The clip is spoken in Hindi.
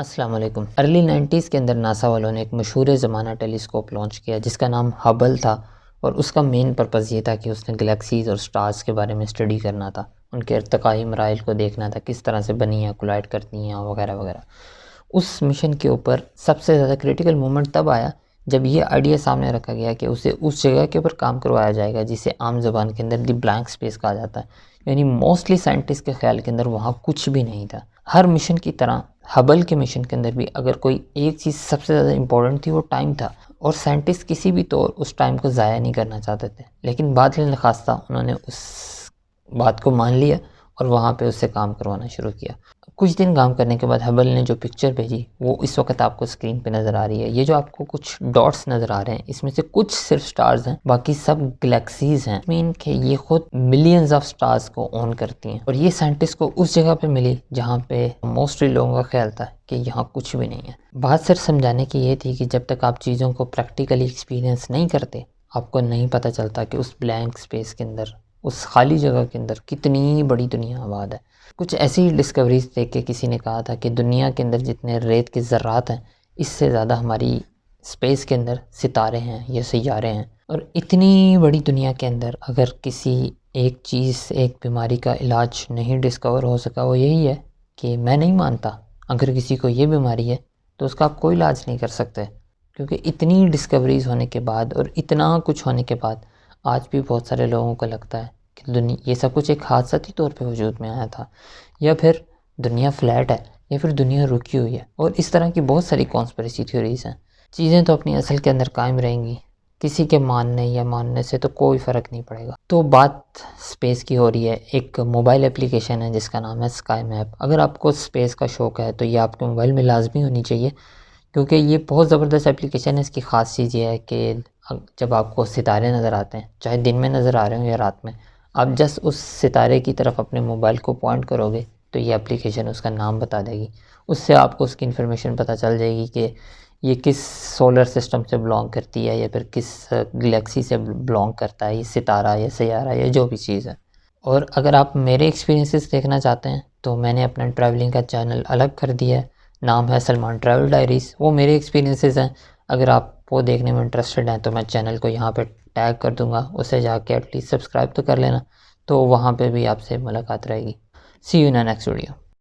अस्सलाम वालेकुम। अर्ली 90s के अंदर नासा वालों ने एक मशहूर ज़माना टेलीस्कोप लॉन्च किया जिसका नाम हबल था और उसका मेन पर्पज़ ये था कि उसने गैलेक्सीज़ और स्टार्स के बारे में स्टडी करना था, उनके इर्तिकाई मराइल को देखना था, किस तरह से बनी हैं, कोलाइड करती हैं वगैरह वगैरह। उस मिशन के ऊपर सबसे ज़्यादा क्रिटिकल मोमेंट तब आया जब ये आइडिया सामने रखा गया कि उसे उस जगह के ऊपर काम करवाया जाएगा जिसे आम ज़बान के अंदर दी ब्लैंक स्पेस कहा जाता है। यानी मोस्टली साइंटिस्ट के ख्याल के अंदर वहाँ कुछ भी नहीं था। हर मिशन की तरह हबल के मिशन के अंदर भी अगर कोई एक चीज़ सबसे ज़्यादा इम्पोर्टेंट थी वो टाइम था और साइंटिस्ट किसी भी तौर उस टाइम को ज़ाया नहीं करना चाहते थे। लेकिन बाद में नखास्ता उन्होंने उस बात को मान लिया और वहाँ पे उससे काम करवाना शुरू किया। कुछ दिन काम करने के बाद हबल ने जो पिक्चर भेजी वो इस वक्त आपको स्क्रीन पे नज़र आ रही है। ये जो आपको कुछ डॉट्स नज़र आ रहे हैं इसमें से कुछ सिर्फ स्टार्स हैं, बाकी सब गैलेक्सीज हैं। मीन के ये खुद मिलियंस ऑफ स्टार्स को ऑन करती हैं और ये साइंटिस्ट को उस जगह पे मिली जहाँ पे मोस्टली लोगों का ख्याल था कि यहाँ कुछ भी नहीं है। बात सिर्फ समझाने की ये थी कि जब तक आप चीज़ों को प्रैक्टिकली एक्सपीरियंस नहीं करते आपको नहीं पता चलता कि उस ब्लैंक स्पेस के अंदर, उस खाली जगह के अंदर कितनी बड़ी दुनिया आबाद है। कुछ ऐसी डिस्कवरीज देख के किसी ने कहा था कि दुनिया के अंदर जितने रेत के ज़र्रात हैं इससे ज़्यादा हमारी स्पेस के अंदर सितारे हैं या सैयारे हैं। और इतनी बड़ी दुनिया के अंदर अगर किसी एक चीज़, एक बीमारी का इलाज नहीं डिस्कवर हो सका वो यही है कि मैं नहीं मानता अगर किसी को ये बीमारी है तो उसका आप कोई इलाज नहीं कर सकते, क्योंकि इतनी डिस्कवरीज होने के बाद और इतना कुछ होने के बाद आज भी बहुत सारे लोगों को लगता है कि दुनिया ये सब कुछ एक हादसाती तौर पे वजूद में आया था, या फिर दुनिया फ्लैट है, या फिर दुनिया रुकी हुई है। और इस तरह की बहुत सारी कॉन्स्पिरेसी थ्योरीज हैं। चीज़ें तो अपनी असल के अंदर कायम रहेंगी, किसी के मानने या मानने से तो कोई फ़र्क नहीं पड़ेगा। तो बात स्पेस की हो रही है। एक मोबाइल एप्लीकेशन है जिसका नाम है स्काई मैप। अगर आपको स्पेस का शौक़ है तो ये आपके मोबाइल में लाजमी होनी चाहिए, क्योंकि ये बहुत ज़बरदस्त एप्लीकेशन है। इसकी ख़ास चीज़ ये है कि जब आपको सितारे नज़र आते हैं, चाहे दिन में नज़र आ रहे हो या रात में, आप जस्ट उस सितारे की तरफ अपने मोबाइल को पॉइंट करोगे तो ये एप्लीकेशन उसका नाम बता देगी। उससे आपको उसकी इन्फॉर्मेशन पता चल जाएगी कि ये किस सोलर सिस्टम से बिलोंग करती है या फिर किस गैलेक्सी से बिलोंग करता है, ये सितारा या सैयारा या जो भी चीज़ है। और अगर आप मेरे एक्सपीरियंसेस देखना चाहते हैं तो मैंने अपना ट्रैवलिंग का चैनल अलग कर दिया है, नाम है सलमान ट्रैवल डायरीज़। वो मेरे एक्सपीरियंसेस हैं। अगर आप वो देखने में इंटरेस्टेड हैं तो मैं चैनल को यहाँ पे टैग कर दूँगा, उसे जाके एटलीस्ट सब्सक्राइब तो कर लेना, तो वहाँ पे भी आपसे मुलाकात रहेगी। सी यू इन नेक्स्ट वीडियो।